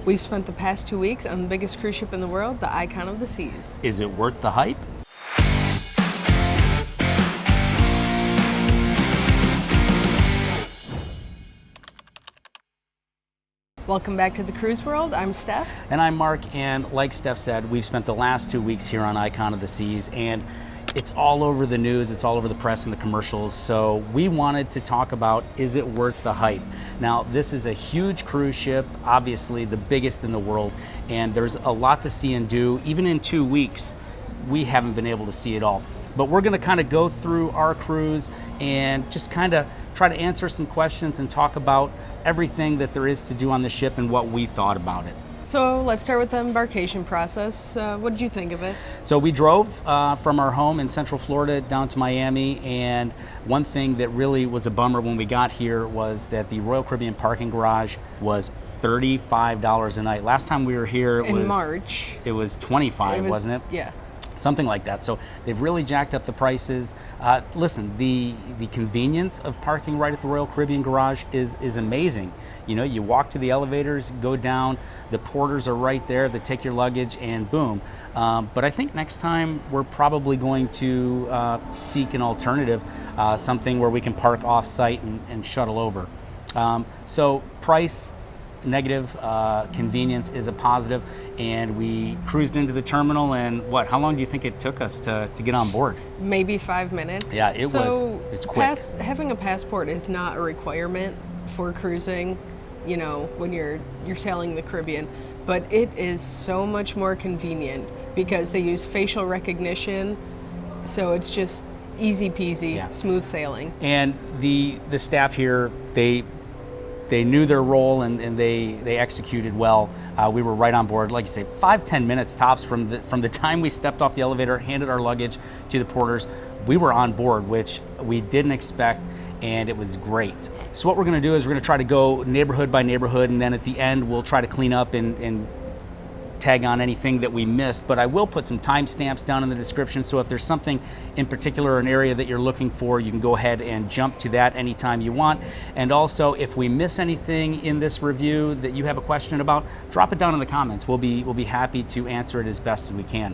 We've spent the past 2 weeks on the biggest cruise ship in the world, the Icon of the Seas. Is it worth the hype? Welcome back to the Cruise World. I'm Steph. And I'm Mark, and like Steph said, we've spent the last 2 weeks here on Icon of the Seas, and it's all over the news, it's all over the press and the commercials, so we wanted to talk about, is it worth the hype? Now, this is a huge cruise ship, obviously the biggest in the world, and there's a lot to see and do. Even in 2 weeks, we haven't been able to see it all. But we're gonna kind of go through our cruise and just kind of try to answer some questions and talk about everything that there is to do on the ship and what we thought about it. So let's start with the embarkation process. What did you think of it? So we drove from our home in Central Florida down to Miami, and one thing that really was a bummer when we got here was that the Royal Caribbean parking garage was $35 a night. Last time we were here in March. It was 25, wasn't it? Yeah. Something like that. So they've really jacked up the prices. Listen, the convenience of parking right at the Royal Caribbean garage is amazing. You know, you walk to the elevators, go down, the porters are right there, they take your luggage, and boom. But I think next time we're probably going to seek an alternative, something where we can park off-site and shuttle over. So price, negative, convenience is a positive, and we cruised into the terminal, and how long do you think it took us to get on board? Maybe 5 minutes. Yeah, it's quick. Having a passport is not a requirement for cruising, you know, when you're sailing the Caribbean, but it is so much more convenient because they use facial recognition, so it's just easy peasy, smooth sailing. And the staff here, they knew their role, and they executed well. We were right on board, like you say, 5-10 minutes tops from the time we stepped off the elevator, handed our luggage to the porters. We were on board, which we didn't expect, and it was great. So what we're gonna do is we're gonna try to go neighborhood by neighborhood, and then at the end we'll try to clean up and tag on anything that we missed, but I will put some timestamps down in the description, so if there's something in particular, an area that you're looking for, you can go ahead and jump to that anytime you want. And also, if we miss anything in this review that you have a question about, drop it down in the comments. We'll be happy to answer it as best as we can.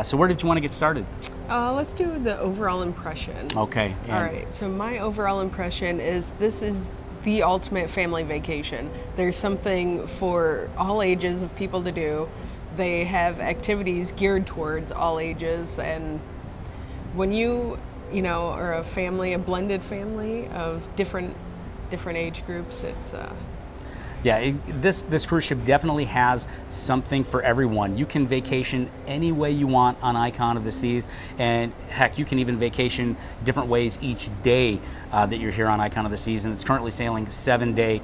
So where did you want to get started? Let's do the overall impression. Okay. All right, so my overall impression is this is the ultimate family vacation. There's something for all ages of people to do. They have activities geared towards all ages, and when you know, are a family, a blended family of different age groups, it's this cruise ship definitely has something for everyone. You can vacation any way you want on Icon of the Seas, and heck, you can even vacation different ways each day that you're here on Icon of the Seas. And it's currently sailing 7-day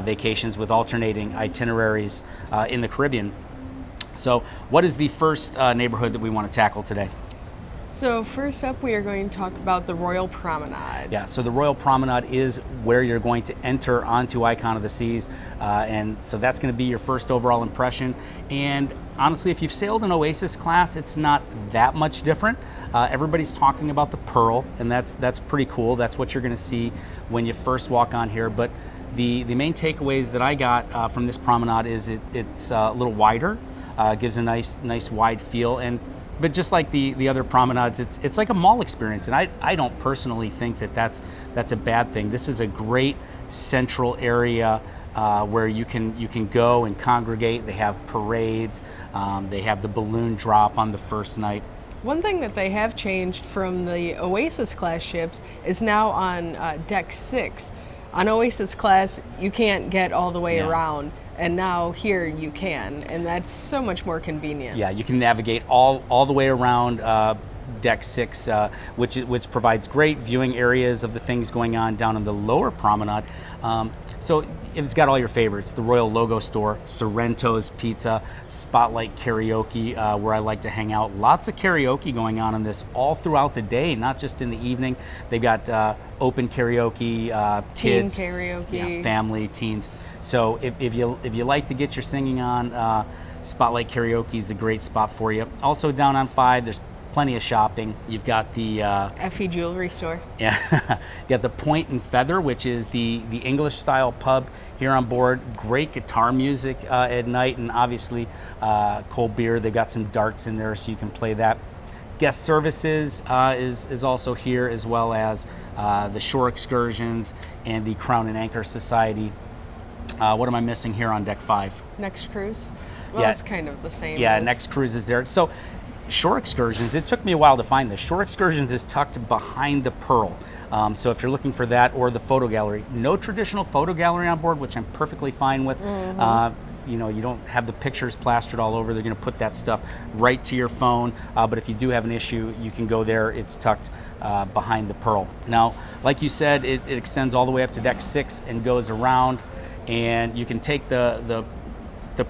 vacations with alternating itineraries in the Caribbean. So what is the first neighborhood that we want to tackle today? So first up, we are going to talk about the Royal Promenade. Yeah, so the Royal Promenade is where you're going to enter onto Icon of the Seas, and so that's going to be your first overall impression. And honestly, if you've sailed an Oasis class, it's not that much different. Everybody's talking about the Pearl, and that's pretty cool. That's what you're going to see when you first walk on here. But the main takeaways that I got from this promenade is it's a little wider, gives a nice wide feel, but just like the other promenades, it's like a mall experience, and I don't personally think that's a bad thing. This is a great central area where you can go and congregate. They have parades, they have the balloon drop on the first night. One thing that they have changed from the Oasis class ships is now on deck 6. On Oasis class, you can't get all the way around. And now here you can, and that's so much more convenient. Yeah, you can navigate all the way around deck 6, which provides great viewing areas of the things going on down in the lower promenade. So it's got all your favorites: the Royal Logo Store, Sorrento's Pizza, Spotlight Karaoke, where I like to hang out. Lots of karaoke going on in this all throughout the day, not just in the evening. They've got open karaoke, kids, teen karaoke, family, teens. So if you like to get your singing on, Spotlight Karaoke is a great spot for you. Also down on 5, there's plenty of shopping. You've got the Effie Jewelry Store. yeah, you got the Point and Feather, which is the English style pub here on board. Great guitar music at night, and obviously cold beer. They've got some darts in there, so you can play that. Guest services is also here, as well as the shore excursions and the Crown and Anchor Society. What am I missing here on deck 5? Next cruise. Well, Yeah. it's kind of the same. Yeah, as- next cruise is there. So shore excursions, it took me a while to find this. Shore excursions is tucked behind the Pearl. So if you're looking for that, or the photo gallery, no traditional photo gallery on board, which I'm perfectly fine with. You know, you don't have the pictures plastered all over. They're going to put that stuff right to your phone. But if you do have an issue, you can go there. It's tucked behind the Pearl. Now, like you said, it extends all the way up to deck 6 and goes around. And you can take the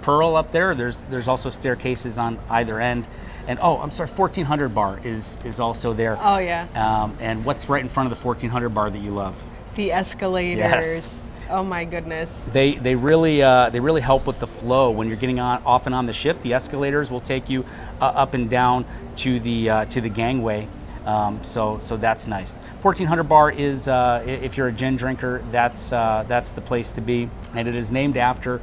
Pearl up there. There's also staircases on either end. And oh, I'm sorry, 1400 bar is also there. Oh yeah. And what's right in front of the 1400 bar that you love? The escalators. Yes. Oh my goodness. They really help with the flow when you're getting off and on the ship. The escalators will take you up and down to the gangway. So that's nice. 1400 bar is if you're a gin drinker, that's the place to be, and it is named after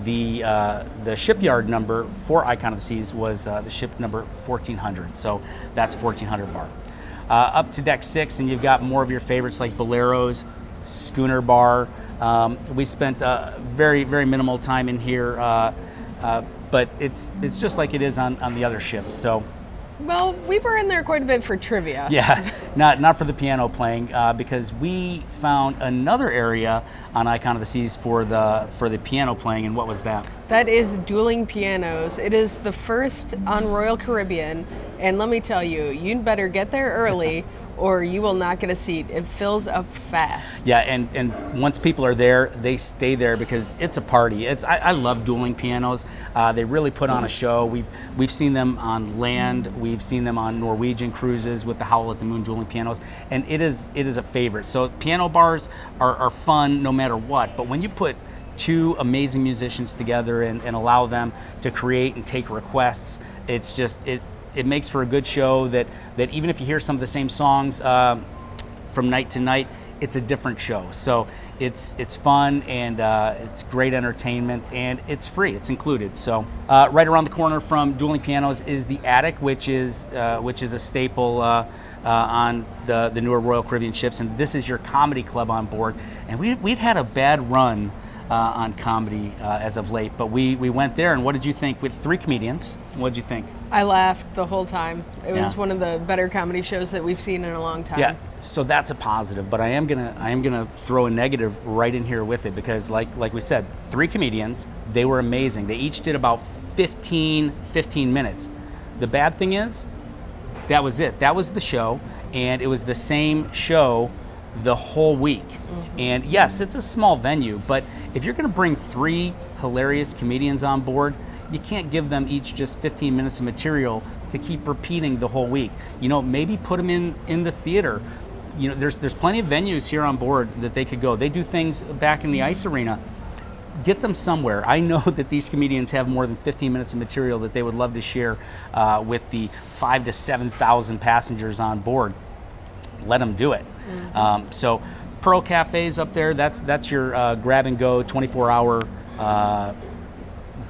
the shipyard number for Icon of the Seas was the ship number 1400. So that's 1400 bar. Up to deck 6, and you've got more of your favorites like Boleros, Schooner Bar. We spent very minimal time in here, but it's just like it is on the other ships. So. Well, we were in there quite a bit for trivia. Yeah, not for the piano playing, because we found another area on Icon of the Seas for the piano playing, and what was that? That is Dueling Pianos. It is the first on Royal Caribbean, and let me tell you, you'd better get there early or you will not get a seat. It fills up fast. Yeah, and once people are there, they stay there because it's a party. I love dueling pianos. They really put on a show. We've seen them on land. We've seen them on Norwegian cruises with the Howl at the Moon dueling pianos, and it is a favorite. So piano bars are fun no matter what, but when you put two amazing musicians together and allow them to create and take requests, it's just it makes for a good show that even if you hear some of the same songs from night to night, it's a different show. So it's fun, and it's great entertainment, and it's free. It's included. So right around the corner from Dueling Pianos is the Attic, which is a staple on the newer Royal Caribbean ships, and this is your comedy club on board. And we'd had a bad run on comedy as of late, but we went there, and what did you think? With 3 comedians, what did you think? I laughed the whole time. It was Yeah. one of the better comedy shows that we've seen in a long time. Yeah, so that's a positive, but I am gonna throw a negative right in here with it, because like we said, 3 comedians, they were amazing. They each did about 15 minutes. The bad thing is, that was it. That was the show, and it was the same show the whole week. And yes, it's a small venue, but if you're gonna bring 3 hilarious comedians on board, you can't give them each just 15 minutes of material to keep repeating the whole week. You know, maybe put them in the theater. You know, there's plenty of venues here on board that they could go. They do things back in the ice arena. Get them somewhere. I know that these comedians have more than 15 minutes of material that they would love to share with the 5,000 to 7,000 passengers on board. Let them do it. So Pearl Cafe's up there. That's your grab and go 24-hour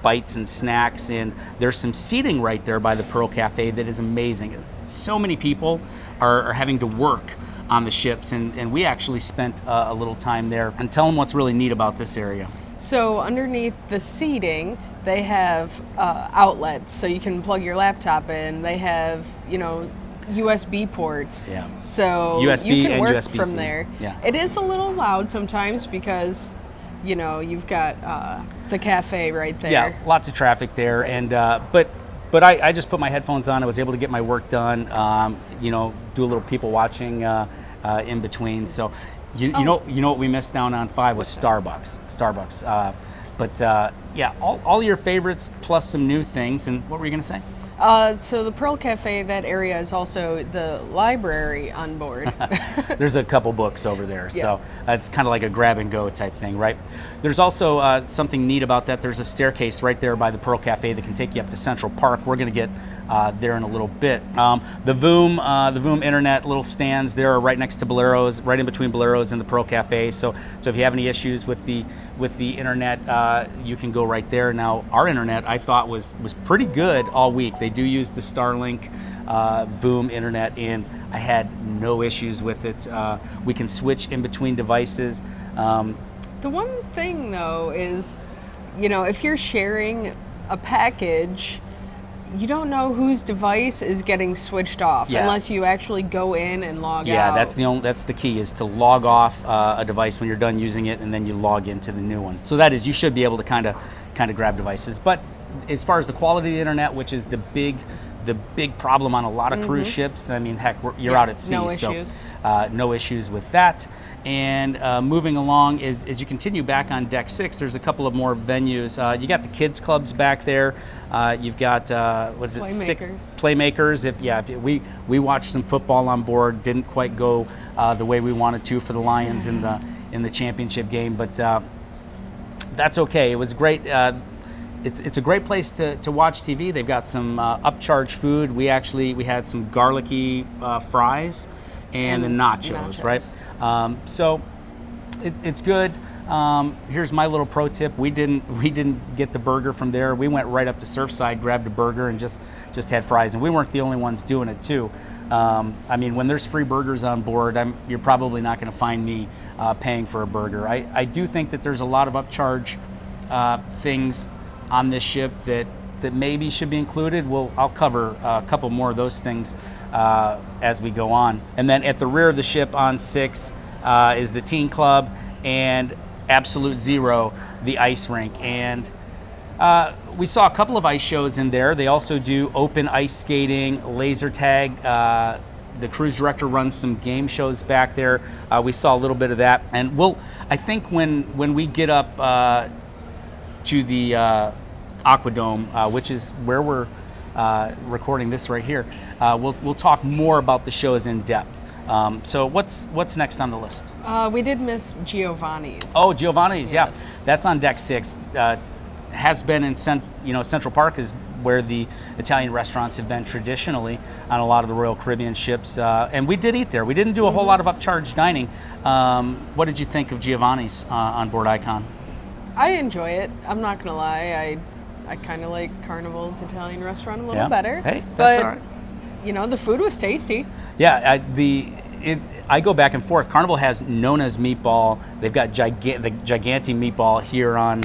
bites and snacks, and there's some seating right there by the Pearl Cafe that is amazing. So many people are having to work on the ships, and we actually spent a little time there. And tell them what's really neat about this area. So underneath the seating, they have outlets, so you can plug your laptop in. They have, USB ports. Yeah. So USB you can and work USB-C. from there. Yeah. It is a little loud sometimes because, you've got the cafe right there. Yeah, lots of traffic there, and but I just put my headphones on. I was able to get my work done. Do a little people watching in between. So you know what we missed down on 5 was Starbucks. But yeah, all your favorites plus some new things. And what were you gonna say? So the Pearl Cafe, that area is also the library on board. There's a couple books over there, so it's kind of like a grab and go type thing, right? There's also something neat about that. There's a staircase right there by the Pearl Cafe that can take you up to Central Park. We're going to get there in a little bit. The Voom Internet little stands there are right next to Bolero's, right in between Bolero's and the Pearl Cafe. So if you have any issues with the internet, you can go right there. Now, our internet I thought was pretty good all week. They do use the Starlink Voom Internet, and I had no issues with it. We can switch in between devices. The one thing though is, if you're sharing a package, you don't know whose device is getting switched off unless you actually go in and log out. Yeah, that's the key, is to log off a device when you're done using it, and then you log into the new one. So that is, you should be able to kind of grab devices. But as far as the quality of the internet, which is the big problem on a lot of cruise ships, I mean, heck, you're out at sea, no issues. So no issues with that. And moving along, as you continue back on deck 6, there's a couple of more venues. You got the kids clubs back there. You've got Playmakers. 6 Playmakers. We watched some football on board. Didn't quite go the way we wanted to for the Lions in the championship game, but that's okay. It was great. It's a great place to watch TV. They've got some upcharge food. We had some garlicky fries and the nachos. Right? So it's good. Here's my little pro tip. We didn't get the burger from there. We went right up to Surfside, grabbed a burger, and just had fries. And we weren't the only ones doing it too. I mean, when there's free burgers on board, you're probably not going to find me paying for a burger. I do think that there's a lot of upcharge things on this ship that maybe should be included. I'll cover a couple more of those things as we go on. And then at the rear of the ship on 6 is the teen club, and Absolute Zero, the ice rink. And we saw a couple of ice shows in there. They also do open ice skating, laser tag. The cruise director runs some game shows back there. We saw a little bit of that. And I think when we get up to the Aquadome, which is where we're recording this right here, we'll talk more about the shows in depth. So what's next on the list? We did miss Giovanni's. Oh, Giovanni's, yes. Yeah, that's on deck 6. Has been in Central Park is where the Italian restaurants have been traditionally on a lot of the Royal Caribbean ships, and we did eat there. We didn't do a whole lot of upcharge dining. What did you think of Giovanni's on board Icon? I enjoy it. I'm not gonna lie. I kind of like Carnival's Italian restaurant a little better. Hey, that's all right. The food was tasty. Yeah, I go back and forth. Carnival has Nona's meatball. They've got the Gigante meatball here on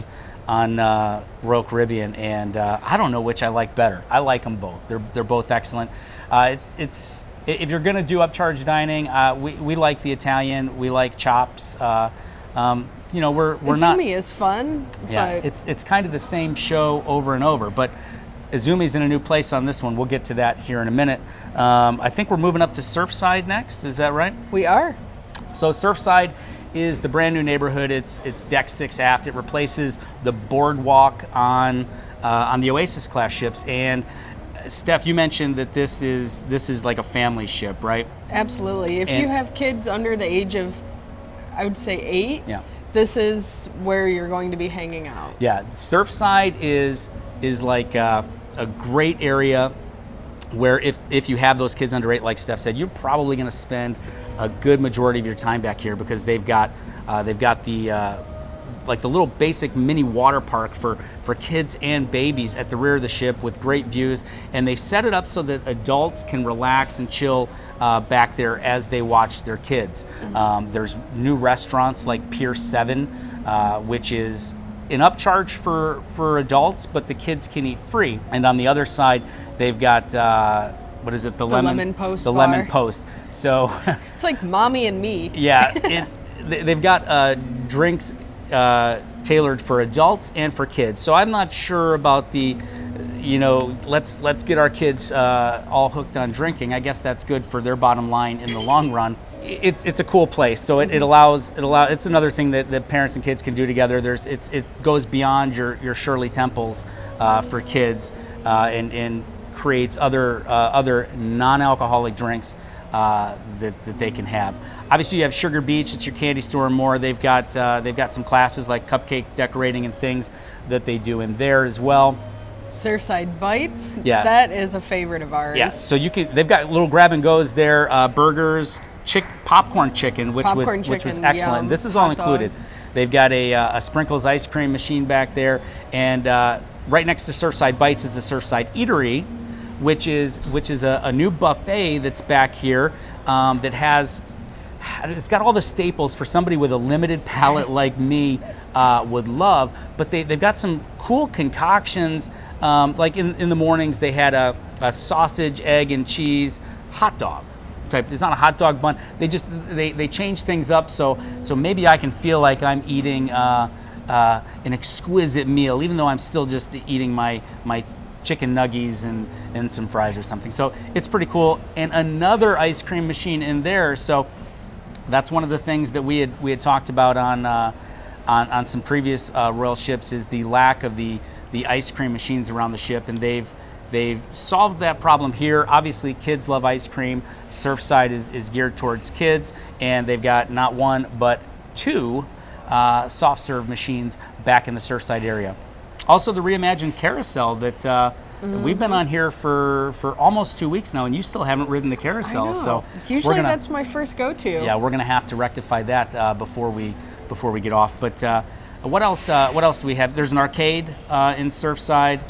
Royal Caribbean, and I don't know which I like better. I like them both. They're both excellent. It's if you're gonna do upcharge dining, we like the Italian. We like chops. We're not. Izumi is fun. Yeah, but it's kind of the same show over and over, but Izumi's in a new place on this one. We'll get to that here in a minute. I think we're moving up to Surfside next. Is that right? We are. So Surfside is the brand new neighborhood. It's deck 6 aft. It replaces the boardwalk on the Oasis class ships. And Steph, you mentioned that this is like a family ship, right? Absolutely. If you have kids under the age of, I would say 8. Yeah. This is where you're going to be hanging out. Yeah, Surfside is like a great area where if you have those kids under 8, like Steph said, you're probably going to spend a good majority of your time back here, because they've got the like the little basic mini water park for kids and babies at the rear of the ship with great views, and they set it up so that adults can relax and chill back there as they watch their kids. There's new restaurants like Pier 7, which is an upcharge for adults, but the kids can eat free. And on the other side, they've got what is it? The Lemon Post. The bar. Lemon Post. So it's like Mommy and Me. Yeah, they've got drinks tailored for adults and for kids. So I'm not sure about the, let's get our kids all hooked on drinking. I guess that's good for their bottom line in the long run. It's a cool place. So it allows it's another thing that parents and kids can do together. It goes beyond your Shirley Temples for kids, and creates other non-alcoholic drinks that they can have. Obviously, you have Sugar Beach. It's your candy store and more. They've got some classes like cupcake decorating and things that they do in there as well. Surfside Bites. Yeah. That is a favorite of ours. Yeah. So they've got little grab and goes there, burgers, popcorn chicken, which was excellent. Yum. And this is all Hot included. dogs. They've got a Sprinkles ice cream machine back there, and right next to Surfside Bites is the Surfside Eatery, which is a new buffet that's back here that it's got all the staples for somebody with a limited palate like me would love, but they've got some cool concoctions. Like in the mornings, they had a sausage, egg, and cheese hot dog type. It's not a hot dog bun. They change things up so maybe I can feel like I'm eating an exquisite meal, even though I'm still just eating my chicken nuggies and some fries or something. So it's pretty cool. And another ice cream machine in there. So that's one of the things that we had talked about on some previous Royal ships, is the lack of the ice cream machines around the ship, and they've solved that problem here. Obviously, kids love ice cream. Surfside is geared towards kids, and they've got not one but two soft serve machines back in the Surfside area. Also, the reimagined carousel that we've been on here for almost 2 weeks now, and you still haven't ridden the carousel. I know. So usually that's my first go-to. Yeah, we're gonna have to rectify that before we get off. But what else do we have? There's an arcade in Surfside.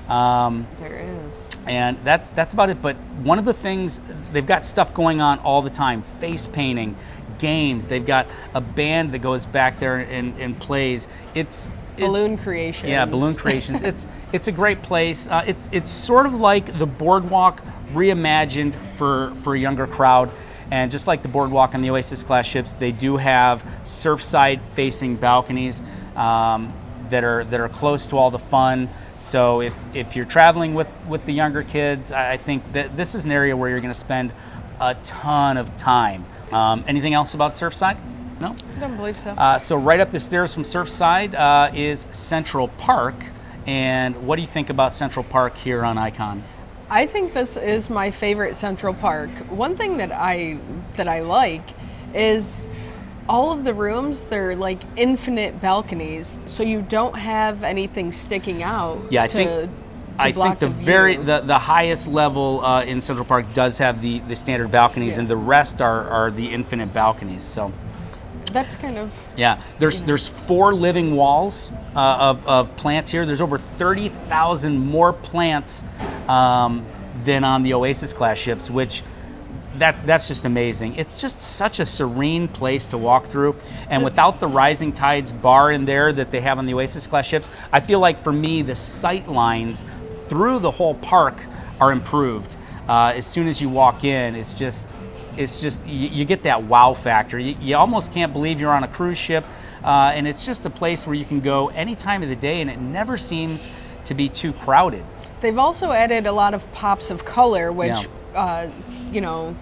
There is. And that's about it. But one of the things, they've got stuff going on all the time: face painting, games. They've got a band that goes back there and plays. Balloon creations. Yeah, balloon creations. It's a great place. It's sort of like the boardwalk reimagined for a younger crowd. And just like the boardwalk on the Oasis class ships, they do have Surfside facing balconies that are close to all the fun. So if you're traveling with the younger kids, I think that this is an area where you're going to spend a ton of time. Anything else about Surfside? No? I don't believe so. So right up the stairs from Surfside is Central Park. And what do you think about Central Park here on Icon? I think this is my favorite Central Park. One thing that I like is all of the rooms, they're like infinite balconies, so you don't have anything sticking out. Yeah, I block think the highest level in Central Park does have the standard balconies, and the rest are the infinite balconies. So that's kind of there's 4 living walls of plants here. There's over 30,000 more plants than on the Oasis class ships, which that's just amazing. It's just such a serene place to walk through, and without the Rising Tides bar in there that they have on the Oasis class ships, I feel like for me the sight lines through the whole park are improved. As soon as you walk in, it's just you get that wow factor. You almost can't believe you're on a cruise ship, and it's just a place where you can go any time of the day, and it never seems to be too crowded. They've also added a lot of pops of color, which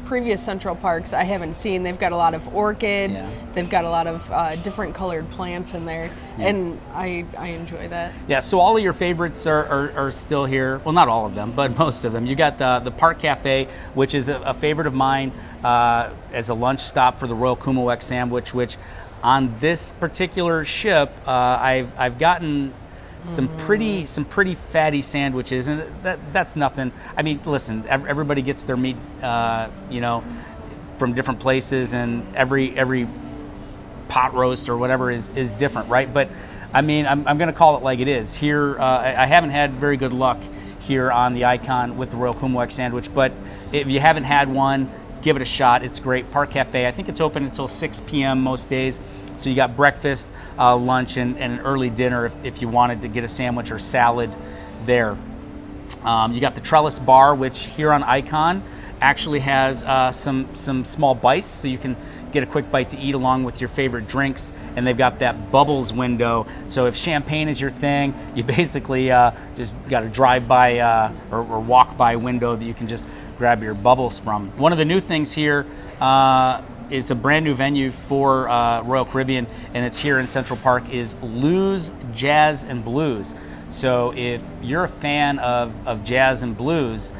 previous Central Parks I haven't seen. They've got a lot of orchids. Yeah. They've got a lot of different colored plants in there, and I enjoy that. Yeah, so all of your favorites are still here. Well, not all of them, but most of them. You got the Park Cafe, which is a favorite of mine as a lunch stop for the Royal Kumawek sandwich, which on this particular ship, I've gotten some pretty fatty sandwiches, and that's nothing. I mean, listen, everybody gets their meat, from different places, and every pot roast or whatever is different, right? But I mean, I'm going to call it like it is. Here, I haven't had very good luck here on the Icon with the Royal Kumawek sandwich, but if you haven't had one, give it a shot. It's great. Park Cafe, I think it's open until 6 p.m. most days. So you got breakfast, lunch, and an early dinner if you wanted to get a sandwich or salad there. You got the Trellis Bar, which here on Icon actually has some small bites, so you can get a quick bite to eat along with your favorite drinks. And they've got that bubbles window. So if champagne is your thing, you basically just got a drive-by or walk-by window that you can just grab your bubbles from. One of the new things here is a brand new venue for Royal Caribbean, and it's here in Central Park, is Lou's Jazz and Blues. So if you're a fan of jazz and blues,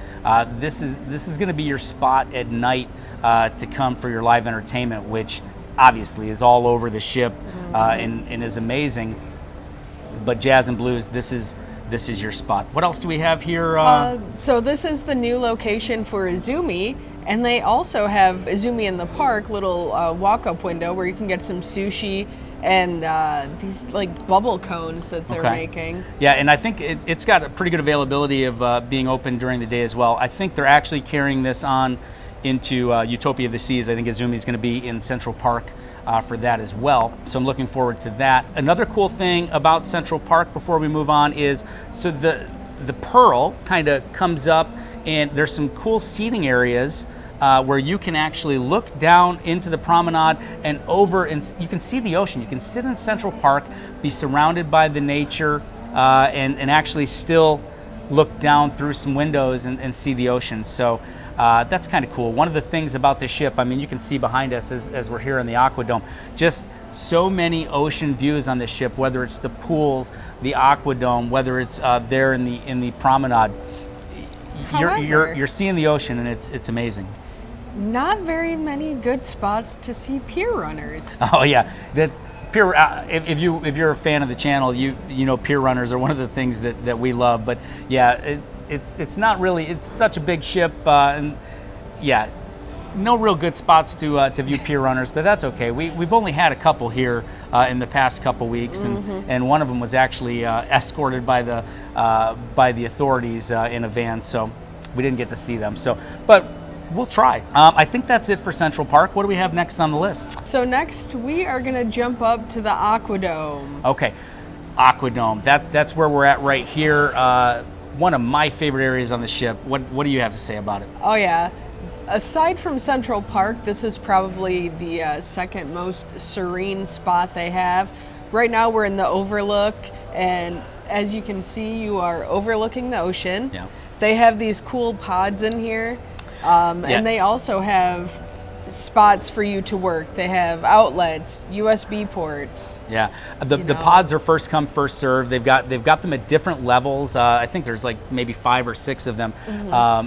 this is going to be your spot at night to come for your live entertainment, which obviously is all over the ship and is amazing. But jazz and blues, this is your spot. What else do we have here? So this is the new location for Izumi, and they also have Izumi in the Park, little walk-up window where you can get some sushi and these like bubble cones that they're making. Yeah, and I think it's got a pretty good availability of being open during the day as well. I think they're actually carrying this on into Utopia of the Seas. I think Izumi is going to be in Central Park for that as well. So I'm looking forward to that. Another cool thing about Central Park before we move on is, so the Pearl kind of comes up and there's some cool seating areas where you can actually look down into the promenade and over, and you can see the ocean. You can sit in Central Park, be surrounded by the nature, and actually still look down through some windows and see the ocean. So that's kind of cool. One of the things about the ship, I mean, you can see behind us as we're here in the Aquadome, just so many ocean views on this ship, whether it's the pools, the Aquadome, whether it's there in the promenade. You're seeing the ocean, and it's amazing. Not very many good spots to see pier runners. Oh yeah, that's pier. If you're a fan of the channel, you know pier runners are one of the things that we love. But yeah, it's not really. It's such a big ship, and yeah, no real good spots to view pier runners. But that's okay. We've only had a couple here in the past couple weeks, and one of them was actually escorted by the authorities in a van, so we didn't get to see them. So, but we'll try. I think that's it for Central Park. What do we have next on the list? So next we are going to jump up to the Aquadome. Okay, Aquadome. That's where we're at right here. One of my favorite areas on the ship. What do you have to say about it? Oh yeah. Aside from Central Park, this is probably the second most serene spot they have. Right now we're in the overlook, and as you can see, you are overlooking the ocean. Yeah. They have these cool pods in here. And they also have spots for you to work. They have outlets, USB ports. Yeah, the pods are first come, first serve. They've got them at different levels. I think there's like maybe 5 or 6 of them.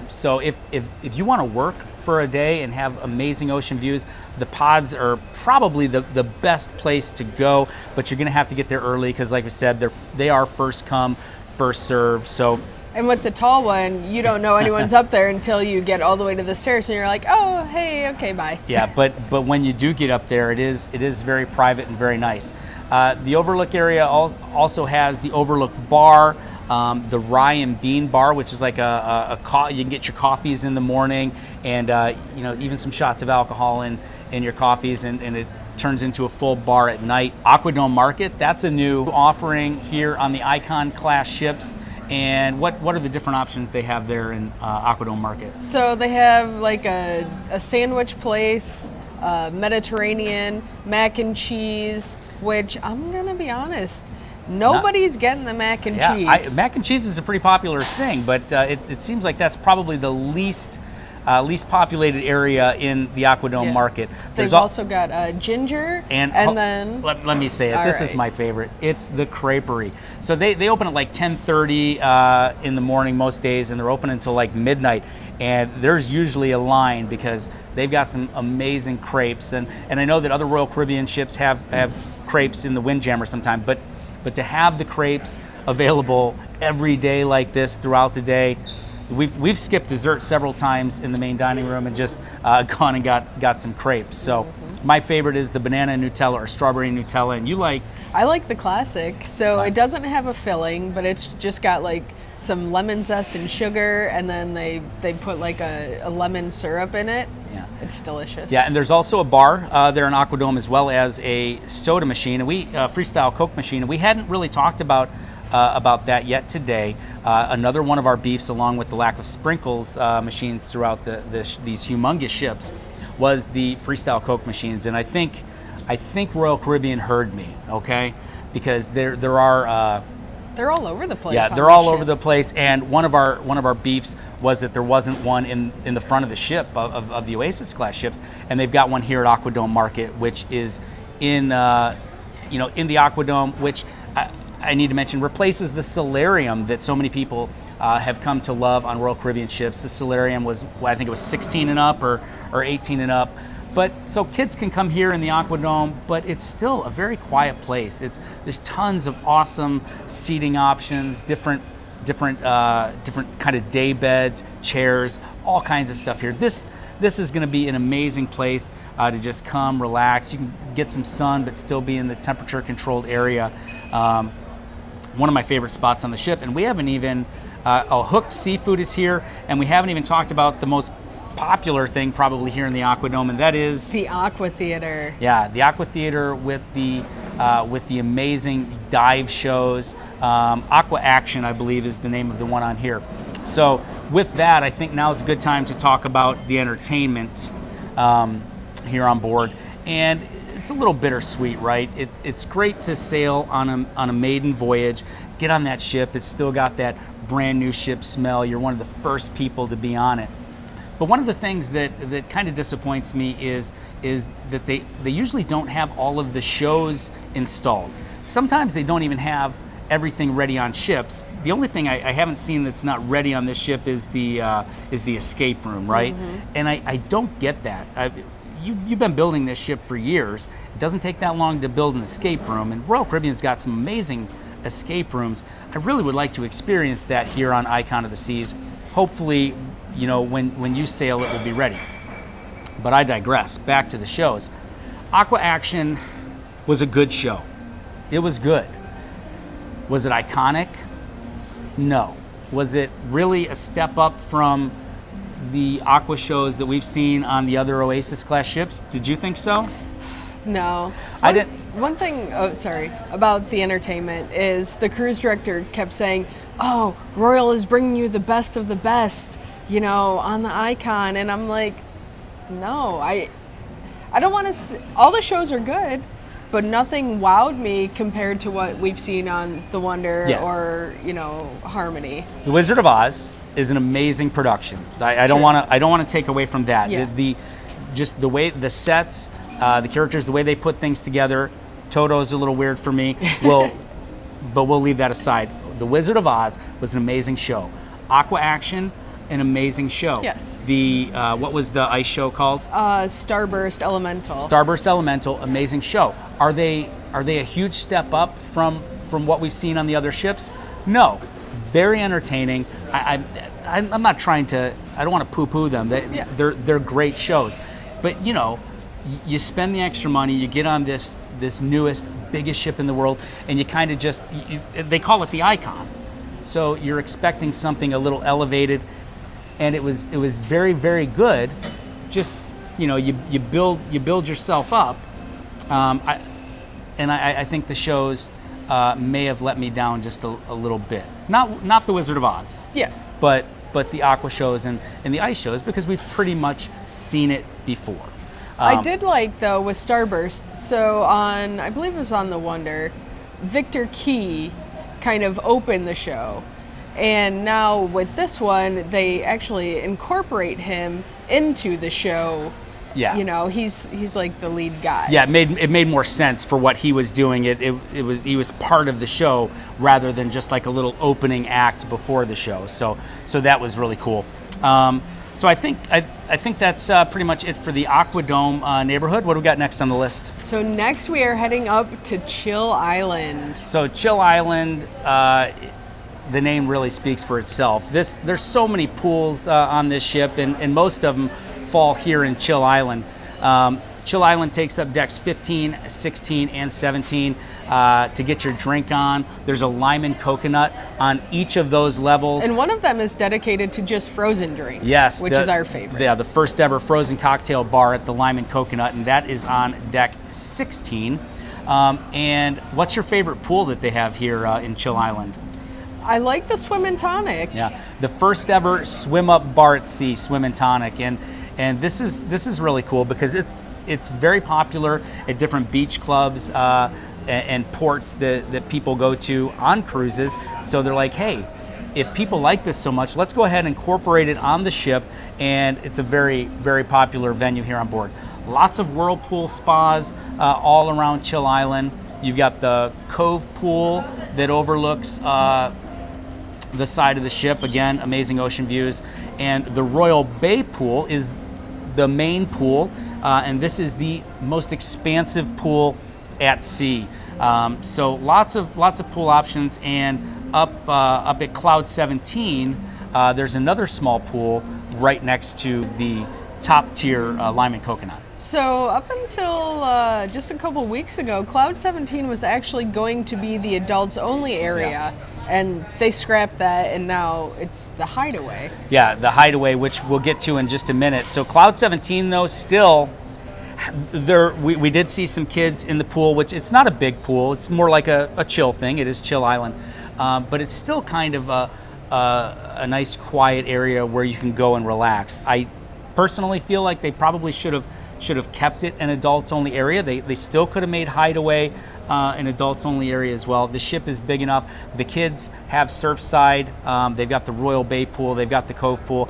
So if you want to work for a day and have amazing ocean views, the pods are probably the best place to go. But you're going to have to get there early because, like we said, they are first come, first serve. So. And with the tall one, you don't know anyone's up there until you get all the way to the stairs, and you're like, oh, hey, okay, bye. Yeah, but when you do get up there, it is very private and very nice. The overlook area also has the overlook bar, the rye and bean bar, which is like you can get your coffees in the morning, and even some shots of alcohol in your coffees, and it turns into a full bar at night. Aquadome Market, that's a new offering here on the Icon class ships. And what are the different options they have there in Aquadome Market? So they have like a sandwich place, Mediterranean, mac and cheese, which I'm going to be honest, nobody's getting the mac and cheese. Mac and cheese is a pretty popular thing, but it seems like that's probably the least populated area in the Aquadome Market. They've also got ginger, and then... Let me say it. This is my favorite. It's the creperie. So they open at like 10:30 in the morning most days, and they're open until like midnight. And there's usually a line because they've got some amazing crepes. And I know that other Royal Caribbean ships have crepes in the Windjammer sometime, but to have the crepes available every day like this throughout the day, we've skipped dessert several times in the main dining room and just gone and got some crepes. So my favorite is the banana Nutella or strawberry Nutella, and you like? I like the classic. So it doesn't have a filling, but it's just got like some lemon zest and sugar, and then they put like a lemon syrup in it. Yeah, it's delicious. Yeah, and there's also a bar there in Aquadome, as well as a soda machine, and freestyle Coke machine, and we hadn't really talked about that yet today. Another one of our beefs, along with the lack of sprinkles machines throughout these humongous ships, was the freestyle Coke machines. And I think Royal Caribbean heard me, okay, because there are. They're all over the place. Yeah, they're all over the place. And one of our beefs was that there wasn't one in the front of the ship of the Oasis class ships, and they've got one here at Aquadome Market, which is in the Aquadome, which. I need to mention, replaces the solarium that so many people have come to love on Royal Caribbean ships. The solarium was, I think it was 16 and up or 18 and up. But so kids can come here in the Aquadome, but it's still a very quiet place. There's tons of awesome seating options, different kind of day beds, chairs, all kinds of stuff here. This is going to be an amazing place to just come, relax. You can get some sun, but still be in the temperature-controlled area. One of my favorite spots on the ship, and we haven't even hooked seafood is here, and we haven't even talked about the most popular thing probably here in the Aquadome, and that is the Aqua Theater. Yeah, the Aqua Theater with the amazing dive shows. Aqua Action, I believe, is the name of the one on here. So with that, I think now is a good time to talk about the entertainment here on board. And it's a little bittersweet, right? It's great to sail on a maiden voyage, get on that ship. It's still got that brand new ship smell. You're one of the first people to be on it. But one of the things that kind of disappoints me is that they usually don't have all of the shows installed. Sometimes they don't even have everything ready on ships. The only thing I haven't seen that's not ready on this ship is the escape room, right? Mm-hmm. And I don't get that. You've been building this ship for years. It doesn't take that long to build an escape room, and Royal Caribbean's got some amazing escape rooms. I really would like to experience that here on Icon of the Seas. Hopefully, you know, when you sail, it will be ready. But I digress. Back to the shows. Aqua Action was a good show. It was good. Was it iconic? No. Was it really a step up from the Aqua shows that we've seen on the other Oasis class ships? Did you think so? No. I didn't. One thing, about the entertainment is the cruise director kept saying, "Oh, Royal is bringing you the best of the best, you know, on the Icon," and I'm like, no, I don't want to. All the shows are good, but nothing wowed me compared to what we've seen on the Wonder or Harmony. The Wizard of Oz is an amazing production. I don't want to take away from that. Yeah. Just the way the sets, the characters, the way they put things together. Toto's a little weird for me. But we'll leave that aside. The Wizard of Oz was an amazing show. Aqua Action, an amazing show. Yes. The what was the ice show called? Starburst Elemental. Starburst Elemental, amazing show. Are they a huge step up from what we've seen on the other ships? No. Very entertaining. I'm not trying to. I don't want to poo-poo them. They're great shows. But you spend the extra money. You get on this newest, biggest ship in the world, and you kind of just. They call it the Icon. So you're expecting something a little elevated, and it was very, very good. Just you build yourself up. I think the shows may have let me down just a little bit. Not the Wizard of Oz. Yeah. But the Aqua shows and the ice shows, because we've pretty much seen it before. I did like, though, with Starburst, so I believe it was on the Wonder, Victor Key kind of opened the show. And now with this one, they actually incorporate him into the show. Yeah. He's like the lead guy. Yeah, it made more sense for what he was doing. He was part of the show rather than just like a little opening act before the show. So that was really cool. So I think that's pretty much it for the Aquadome neighborhood. What do we got next on the list? So next we are heading up to Chill Island. So Chill Island, the name really speaks for itself. There's so many pools on this ship, and most of them fall here in Chill Island. Chill Island takes up decks 15, 16, and 17 to get your drink on. There's a lime and coconut on each of those levels. And one of them is dedicated to just frozen drinks. Yes. Which is our favorite. Yeah, the first ever frozen cocktail bar at the Lime and Coconut, and that is on deck 16. And what's your favorite pool that they have here in Chill Island? I like the Swim and Tonic. Yeah, the first ever swim up bar at sea, Swim and Tonic. And this is really cool because it's very popular at different beach clubs and ports that people go to on cruises. So they're like, hey, if people like this so much, let's go ahead and incorporate it on the ship. And it's a very, very popular venue here on board. Lots of whirlpool spas all around Chill Island. You've got the Cove pool that overlooks the side of the ship. Again, amazing ocean views. And the Royal Bay pool is the main pool, and this is the most expansive pool at sea. So lots of pool options. And up at Cloud 17, there's another small pool right next to the top tier Lime and Coconut. So up until just a couple weeks ago, Cloud 17 was actually going to be the adults only area. And they scrapped that, and now it's the Hideaway. Yeah, the Hideaway, which we'll get to in just a minute. So Cloud 17, though, still, we did see some kids in the pool, which it's not a big pool. It's more like a chill thing. It is Chill Island. But it's still kind of a nice, quiet area where you can go and relax. I personally feel like they probably should have kept it an adults-only area. They still could have made Hideaway an adults-only area as well. The ship is big enough. The kids have Surfside. They've got the Royal Bay pool. They've got the Cove pool.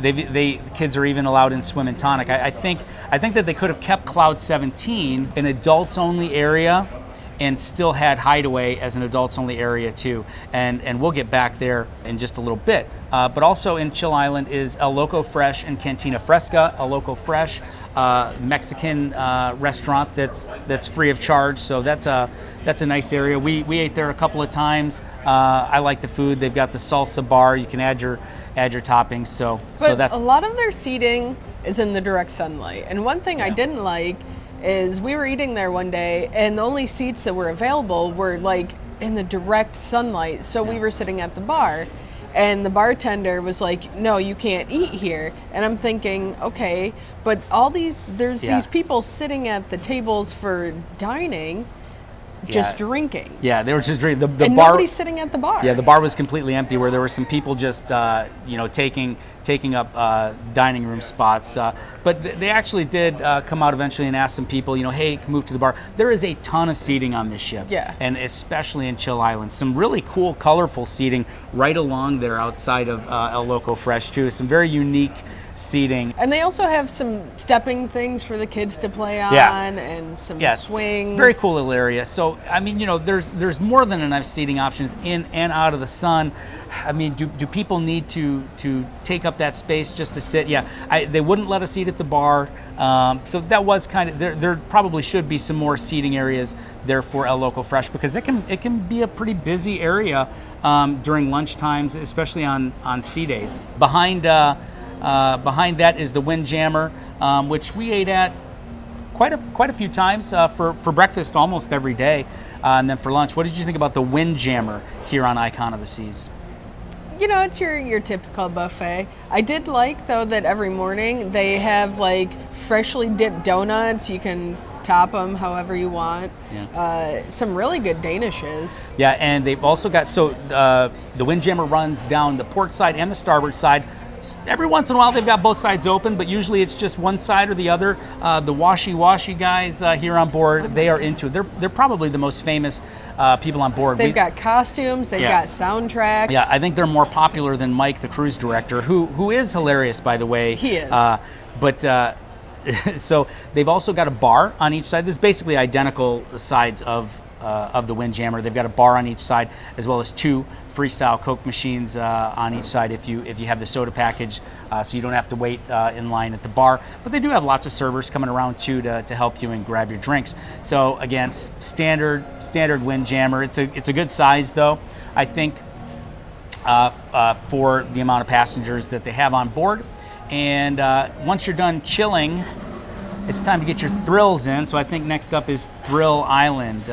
The kids are even allowed in swim and tonic. I think that they could have kept Cloud 17 an adults-only area and still had Hideaway as an adults-only area too. And we'll get back there in just a little bit. But also in Chill Island is El Loco Fresh and Cantina Fresca. El Loco Fresh, Mexican restaurant that's free of charge. So that's a nice area. We ate there a couple of times. I like the food. They've got the salsa bar. You can add your toppings. So that's a lot of their seating is in the direct sunlight. And one thing I didn't like is we were eating there one day, and the only seats that were available were like in the direct sunlight. So we were sitting at the bar, and the bartender was like, "No, you can't eat here." And I'm thinking, okay, but there's these people sitting at the tables for dining, just drinking. Yeah, they were just drinking. The and bar, nobody's sitting at the bar. Yeah, the bar was completely empty, where there were some people just taking up dining room spots. But they actually did come out eventually and ask some people, hey, move to the bar. There is a ton of seating on this ship. Yeah. And especially in Chill Island. Some really cool, colorful seating right along there outside of El Loco Fresh too. Some very unique seating. And they also have some stepping things for the kids to play on and some swings. Very cool little area. So, I mean, there's more than enough seating options in and out of the sun. I mean, do people need to take up that space just to sit? Yeah, they wouldn't let us eat at the bar. So that was kind of, there probably should be some more seating areas there for El Loco Fresh, because it can be a pretty busy area during lunch times, especially on sea days. Behind that is the Windjammer, which we ate at quite a few times for breakfast almost every day, and then for lunch. What did you think about the Windjammer here on Icon of the Seas? It's your typical buffet. I did like, though, that every morning they have like freshly dipped donuts. You can top them however you want. Yeah. Some really good Danishes. Yeah, and they've also got, the Windjammer runs down the port side and the starboard side. Every once in a while they've got both sides open, but usually it's just one side or the other. The washy guys here on board, they are into it. They're probably the most famous people on board. They've got costumes, they've got soundtracks. Yeah, I think they're more popular than Mike, the cruise director, who is hilarious, by the way. He is. But so they've also got a bar on each side. This is basically identical sides of the Windjammer. They've got a bar on each side, as well as two freestyle Coke machines on each side if you have the soda package, so you don't have to wait in line at the bar. But they do have lots of servers coming around too to help you and grab your drinks. So again, standard Windjammer. It's a good size, though, I think, for the amount of passengers that they have on board. And once you're done chilling, it's time to get your thrills in. So I think next up is Thrill Island.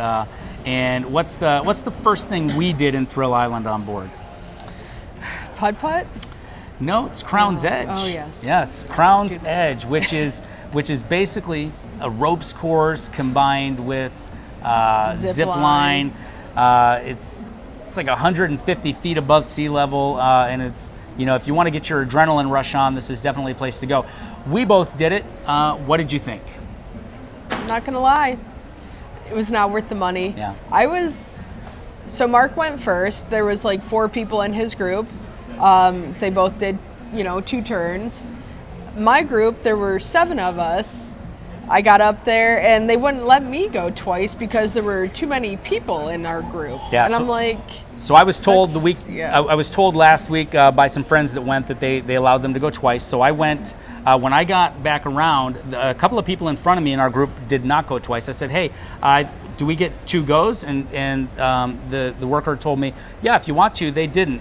And what's the first thing we did in Thrill Island on board? Putt-putt? No, it's Crown's Edge. Oh yes. Yes, Crown's Edge, which is basically a ropes course combined with zip line. It's like 150 feet above sea level, and if you want to get your adrenaline rush on, this is definitely a place to go. We both did it. What did you think? I'm not gonna lie, it was not worth the money. Yeah. So Mark went first. There was like 4 people in his group. They both did, 2 turns. My group, there were 7 of us. I got up there and they wouldn't let me go twice because there were too many people in our group. Yeah, and so- I'm like, So I was told yeah. I was told last week by some friends that went that they allowed them to go twice. So I went, when I got back around, a couple of people in front of me in our group did not go twice. I said, hey, do we get 2 goes? And the worker told me, yeah, if you want to. They didn't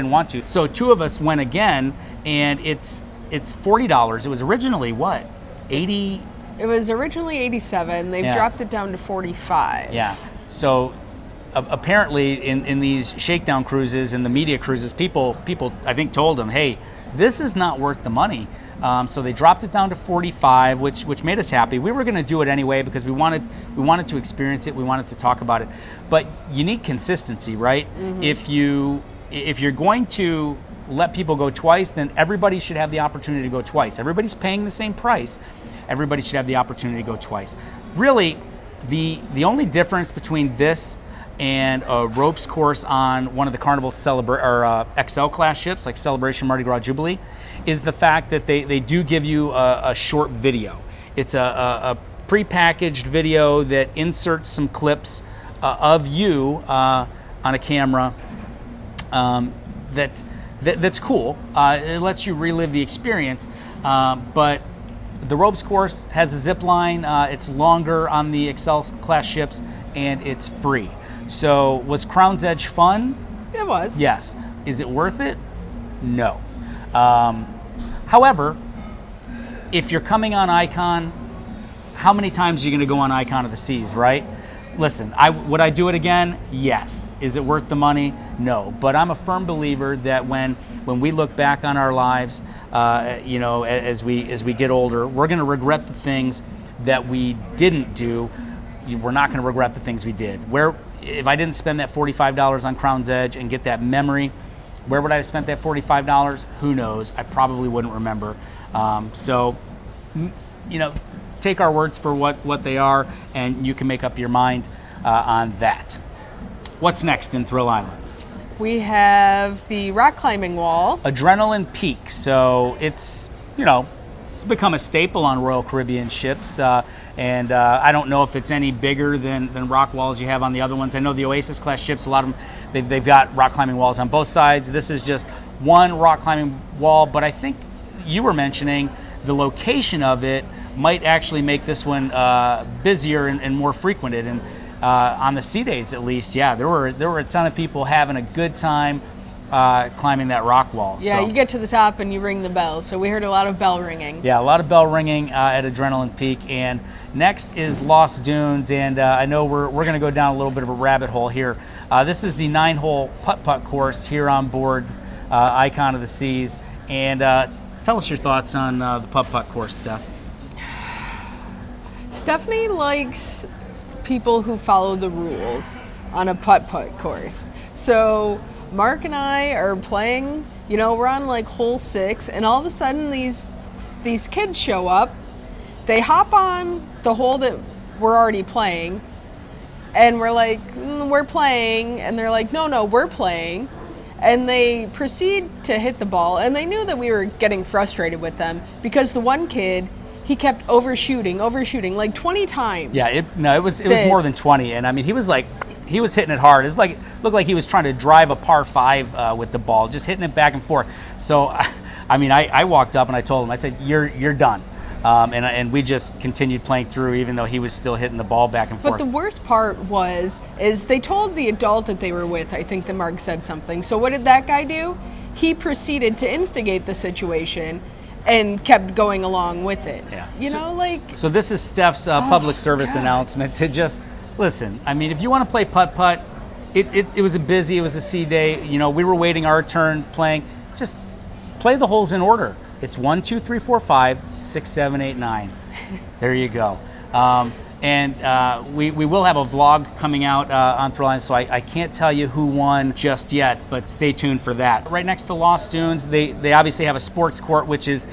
want to. So 2 of us went again, and it's $40. It was originally what, 80? It was originally 87. They've Yeah. dropped it down to 45. Yeah. So apparently in these shakedown cruises and the media cruises, people I think told them, hey, this is not worth the money. So they dropped it down to 45, which made us happy. We were going to do it anyway because we wanted to experience it. We wanted to talk about it. But you need consistency, right? Mm-hmm. If you're going to let people go twice, then everybody should have the opportunity to go twice. Everybody's paying the same price. Everybody should have the opportunity to go twice. Really, the only difference between this and a ropes course on one of the Carnival XL class ships, like Celebration, Mardi Gras, Jubilee, is the fact that they do give you a short video. It's a prepackaged video that inserts some clips of you on a camera that's cool. It lets you relive the experience, but the ropes course has a zip line. It's longer on the XL class ships, and it's free. So was Crown's Edge fun? It was. Yes. Is it worth it? No. However, if you're coming on Icon, how many times are you going to go on Icon of the Seas, right? Listen, would I do it again? Yes. Is it worth the money? No. But I'm a firm believer that when we look back on our lives, as we get older, we're going to regret the things that we didn't do. We're not going to regret the things we did. If I didn't spend that $45 on Crown's Edge and get that memory, where would I have spent that $45? Who knows? I probably wouldn't remember. Take our words for what they are, and you can make up your mind on that. What's next in Thrill Island? We have the rock climbing wall. Adrenaline Peak. So it's become a staple on Royal Caribbean ships. And I don't know if it's any bigger than rock walls you have on the other ones. I know the Oasis class ships, a lot of them, they've got rock climbing walls on both sides. This is just one rock climbing wall, but I think you were mentioning the location of it might actually make this one busier and more frequented. And on the sea days, at least, yeah, there were a ton of people having a good time climbing that rock wall. Yeah, so. You get to the top and you ring the bell. So we heard a lot of bell ringing. Yeah, a lot of bell ringing at Adrenaline Peak. And next is Lost Dunes, and I know we're going to go down a little bit of a rabbit hole here. This is the 9-hole putt-putt course here on board Icon of the Seas. And tell us your thoughts on the putt-putt course, Steph. Stephanie likes people who follow the rules on a putt-putt course. So Mark and I are playing, we're on like hole 6, and all of a sudden these kids show up. They hop on the hole that we're already playing, and we're like, we're playing, and they're like, no, we're playing. And they proceed to hit the ball, and they knew that we were getting frustrated with them because the one kid, he kept overshooting like 20 times. Yeah, it was more than 20, and I mean he was hitting it hard. It looked like he was trying to drive a par 5 with the ball, just hitting it back and forth. So, I walked up and I told him, I said, "You're done," and we just continued playing through, even though he was still hitting the ball back and forth. But the worst part is they told the adult that they were with. I think that Mark said something. So what did that guy do? He proceeded to instigate the situation and kept going along with it. Yeah. So this is Steph's public service announcement to just listen. I mean, if you want to play putt-putt, it was it was a sea day. We were waiting our turn playing. Just play the holes in order. It's 1, 2, 3, 4, 5, 6, 7, 8, 9. There you go. And we will have a vlog coming out on Thrill Island, so I can't tell you who won just yet, but stay tuned for that. Right next to Lost Dunes, they obviously have a sports court, which is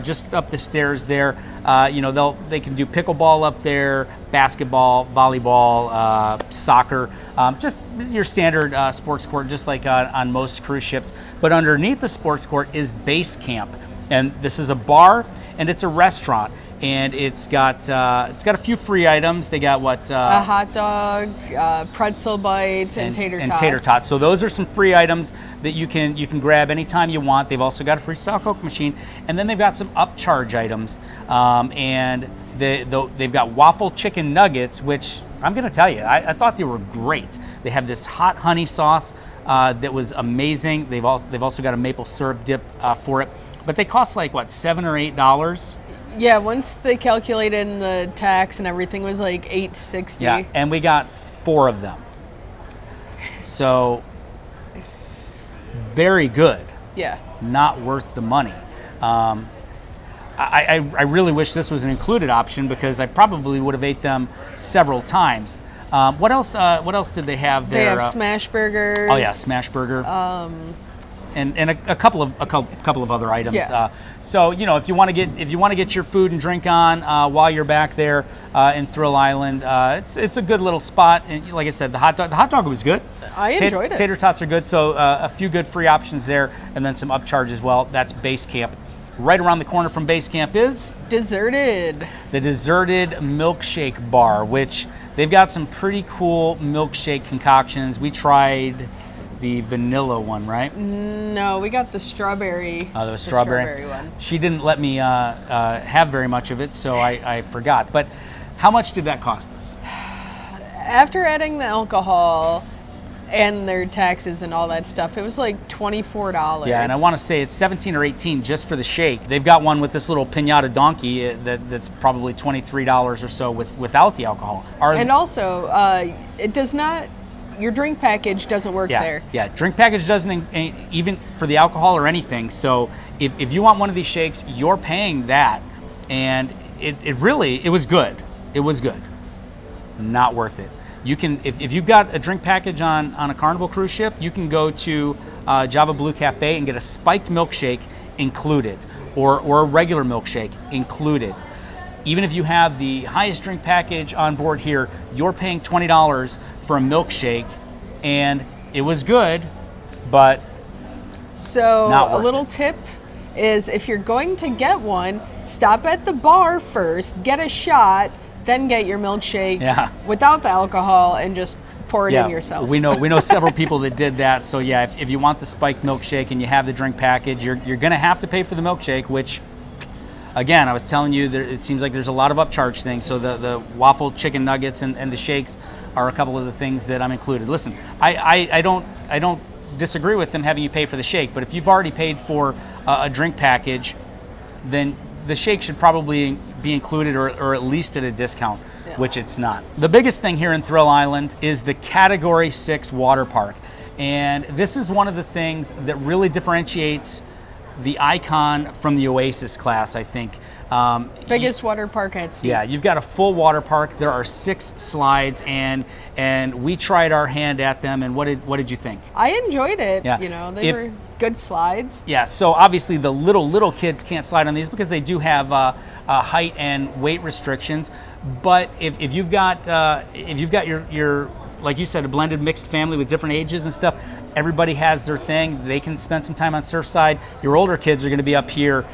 just up the stairs there. They can do pickleball up there, basketball, volleyball, soccer, just your standard sports court, just like on most cruise ships. But underneath the sports court is base camp. And this is a bar and it's a restaurant. And it's got a few free items. They got what? A hot dog, pretzel bites, and tater tots. And tater tots. So those are some free items that you can grab anytime you want. They've also got a free South Coke machine, and then they've got some upcharge items. And they've got waffle chicken nuggets, which I'm going to tell you, I thought they were great. They have this hot honey sauce that was amazing. They've also got a maple syrup dip for it, but they cost like what, $7 or $8. Yeah, once they calculated in the tax and everything was like $8.60. Yeah, and we got 4 of them. So very good. Yeah. Not worth the money. I really wish this was an included option because I probably would have ate them several times. What else? What else did they have there? They have smash burgers. Oh yeah, smash burger. And a couple of other items. Yeah. So if you want to get your food and drink on while you're back there in Thrill Island, it's a good little spot. And like I said, the hot dog was good. I enjoyed it. Tater tots are good. So a few good free options there, and then some upcharge as well. That's Base Camp. Right around the corner from Base Camp is Deserted. The Deserted Milkshake Bar, which they've got some pretty cool milkshake concoctions. We tried the vanilla one, right? No, we got the strawberry. Oh, the strawberry one. She didn't let me have very much of it, so I forgot. But how much did that cost us? After adding the alcohol and their taxes and all that stuff, it was like $24. Yeah, and I want to say it's 17 or 18 just for the shake. They've got one with this little piñata donkey that's probably $23 or so without the alcohol. And also, it does not. Your drink package doesn't work there. Yeah, drink package doesn't even for the alcohol or anything. So if you want one of these shakes, you're paying that, and it was good. It was good. Not worth it. You can if you've got a drink package on a Carnival cruise ship, you can go to Java Blue Cafe and get a spiked milkshake included, or a regular milkshake included. Even if you have the highest drink package on board here, you're paying $20 for a milkshake, and it was good, but so not worth a little it. tip is if you're going to get one, stop at the bar first, get a shot, then get your milkshake without the alcohol and just pour it in yourself. We know several people that did that. So yeah, if you want the spiked milkshake and you have the drink package, you're going to have to pay for the milkshake, which again, I was telling you, it seems like there's a lot of upcharge things. So the waffle chicken nuggets and the shakes are a couple of the things that I'm included. Listen, I don't disagree with them having you pay for the shake, but if you've already paid for a drink package, then the shake should probably be included or at least at a discount, which it's not. The biggest thing here in Thrill Island is the Category 6 water park. And this is one of the things that really differentiates the Icon from the Oasis class, I think. Biggest water park at sea. Yeah, you've got a full water park. There are 6 slides, and we tried our hand at them. And what did you think? I enjoyed it. Yeah. They were good slides. Yeah. So obviously the little kids can't slide on these because they do have height and weight restrictions. But if you've got your like you said, a blended mixed family with different ages and stuff, everybody has their thing. They can spend some time on Surfside. Your older kids are going to be up here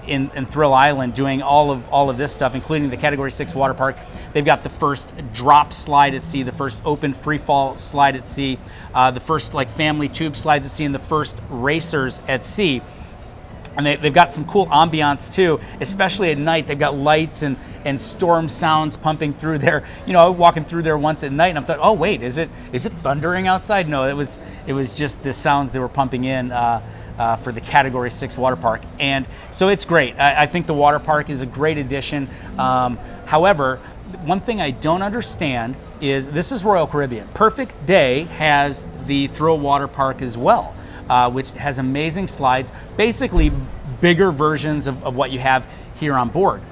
in Thrill Island doing all of this stuff, including the Category 6 water park. They've got the first drop slide at sea, the first open free fall slide at sea, the first like family tube slides at sea, and the first racers at sea. And they've got some cool ambiance too, especially at night. They've got lights and storm sounds pumping through there. Walking through there once at night, and I thought, oh wait, is it thundering outside? No, it was just the sounds they were pumping in for the Category 6 water park. And so it's great. I think the water park is a great addition. However, one thing I don't understand is this is Royal Caribbean. Perfect Day has the Thrill Water Park as well. Which has amazing slides, basically bigger versions of what you have here on board.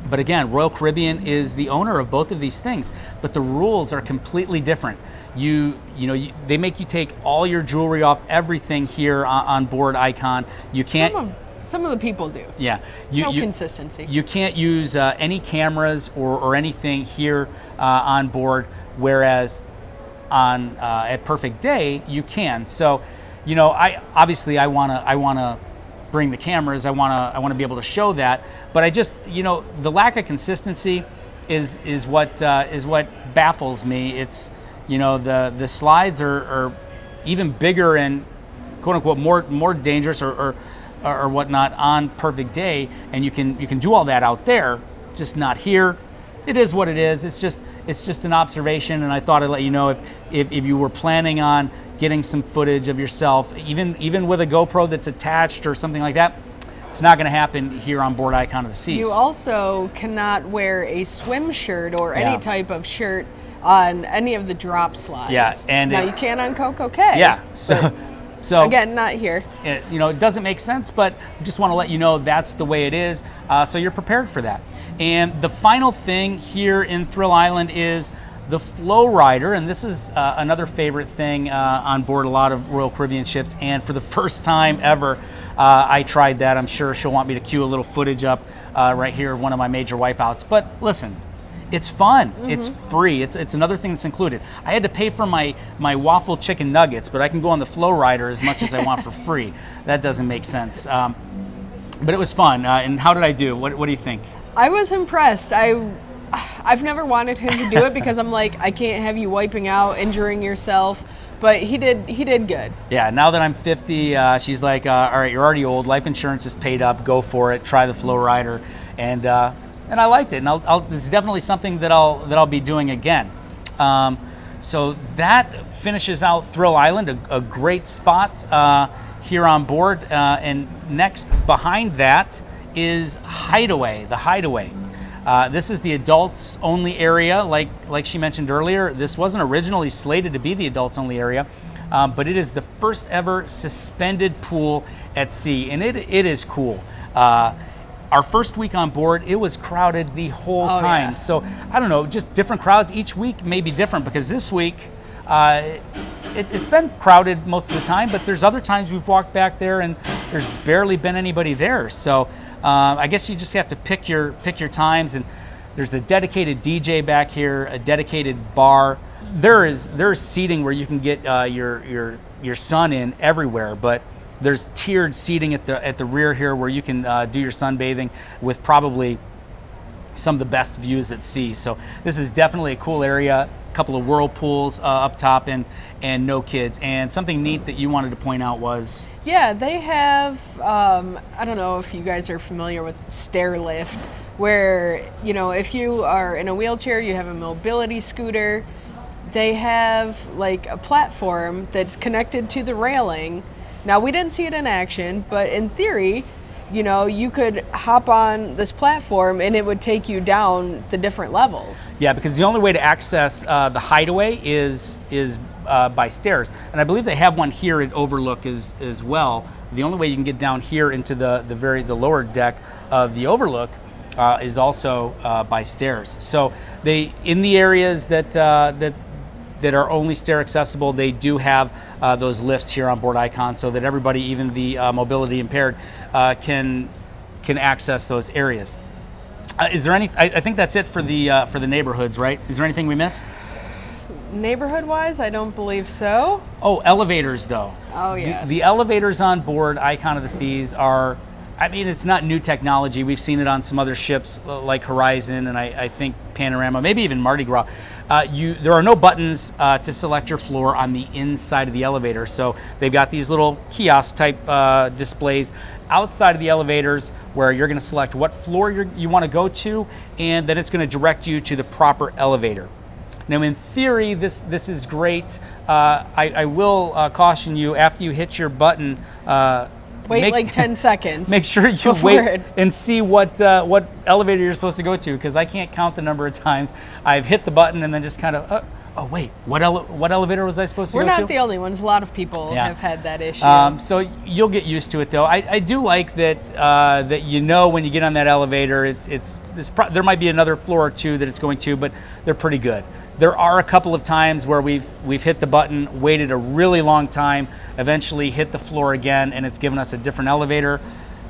But again, Royal Caribbean is the owner of both of these things, but the rules are completely different. They make you take all your jewelry off, everything here on board Icon. You can't. Some of the people do. Yeah. No consistency. You can't use any cameras or anything here on board, whereas at Perfect Day you can. So. I wanna bring the cameras. I want to be able to show that. But I just, the lack of consistency is what baffles me. It's, the slides are even bigger and quote unquote more dangerous or whatnot on perfect day, and you can do all that out there, just not here. It is what it is. It's just an observation, and I thought I'd let you know if you were planning on getting some footage of yourself, even with a GoPro that's attached or something like that. It's not going to happen here on board Icon of the Seas. You also cannot wear a swim shirt or any type of shirt on any of the drop slides. Yeah, and now you can on Coco Cay. Yeah, so again, not here. It doesn't make sense, but I just want to let you know that's the way it is, so you're prepared for that. And the final thing here in Thrill Island is the Flow Rider, and this is another favorite thing on board a lot of Royal Caribbean ships, and for the first time ever, I tried that. I'm sure she'll want me to cue a little footage up right here of one of my major wipeouts, but listen, it's fun. It's free. It's another thing that's included. I had to pay for my waffle chicken nuggets, but I can go on the Flow Rider as much as I want for free. That doesn't make sense. But it was fun. And how did I do? What do you think? I was impressed. I've never wanted him to do it because I'm like, I can't have you wiping out, injuring yourself. But he did good. Yeah, now that I'm 50, she's like, all right, you're already old. Life insurance is paid up. Go for it. Try the Flow Rider. And I liked it. And it's definitely something that I'll be doing again. So that finishes out Thrill Island, a great spot here on board. And next behind that is Hideaway, the Hideaway. This is the adults only area, like she mentioned earlier. This wasn't originally slated to be the adults only area, but it is the first ever suspended pool at sea, and it is cool. Our first week on board, it was crowded the whole time. Yeah. So I don't know, just different crowds. Each week may be different, because this week it's been crowded most of the time, but there's other times we've walked back there and there's barely been anybody there. So I guess you just have to pick your times. And there's a dedicated DJ back here, a dedicated bar. There's seating where you can get your son in everywhere, but there's tiered seating at the rear here where you can do your sunbathing with probably some of the best views at sea. So this is definitely a cool area. A couple of whirlpools up top, and no kids. And something neat that you wanted to point out was, yeah, they have I don't know if you guys are familiar with stair lift, where if you are in a wheelchair, you have a mobility scooter. They have like a platform that's connected to the railing. Now, we didn't see it in action, but in theory, you could hop on this platform and it would take you down the different levels. Yeah, because the only way to access the Hideaway is by stairs. And I believe they have one here at Overlook as well. The only way you can get down here into the lower deck of the Overlook is also by stairs. So in the areas that are only stair accessible, they do have those lifts here on board Icon, so that everybody, even the mobility impaired, can access those areas. Is there any? I think that's it for the neighborhoods, right? Is there anything we missed? Neighborhood-wise, I don't believe so. Oh, elevators though. Oh yes. The elevators on board Icon of the Seas are, I mean, it's not new technology. We've seen it on some other ships like Horizon, and I think Panorama, maybe even Mardi Gras. There are no buttons to select your floor on the inside of the elevator. So they've got these little kiosk type displays outside of the elevators where you're going to select what floor you want to go to, and then it's going to direct you to the proper elevator. Now, in theory, this is great. I will caution you, after you hit your button, wait like 10 seconds. Make sure you wait and see what elevator you're supposed to go to, because I can't count the number of times I've hit the button and then just kind of, oh wait, what elevator was I supposed to go to? We're not the only ones. A lot of people have had that issue. So you'll get used to it, though. I do like that when you get on that elevator, there might be another floor or two that it's going to, but they're pretty good. There are a couple of times where we've hit the button, waited a really long time, eventually hit the floor again, and it's given us a different elevator.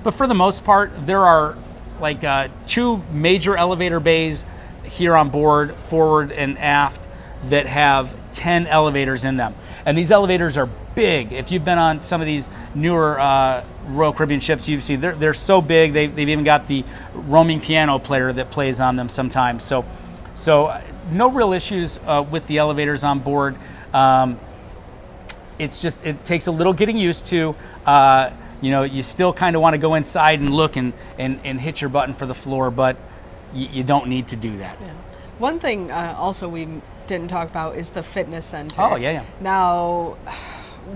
But for the most part, there are like 2 major elevator bays here on board, forward and aft, that have 10 elevators in them. And these elevators are big. If you've been on some of these newer Royal Caribbean ships, you've seen they're so big. They've even got the roaming piano player that plays on them sometimes. So no real issues with the elevators on board. It's just, it takes a little getting used to. You know, you still kind of want to go inside and look and hit your button for the floor, but you don't need to do that. Yeah. One thing also we didn't talk about is the fitness center. Oh, yeah. Now,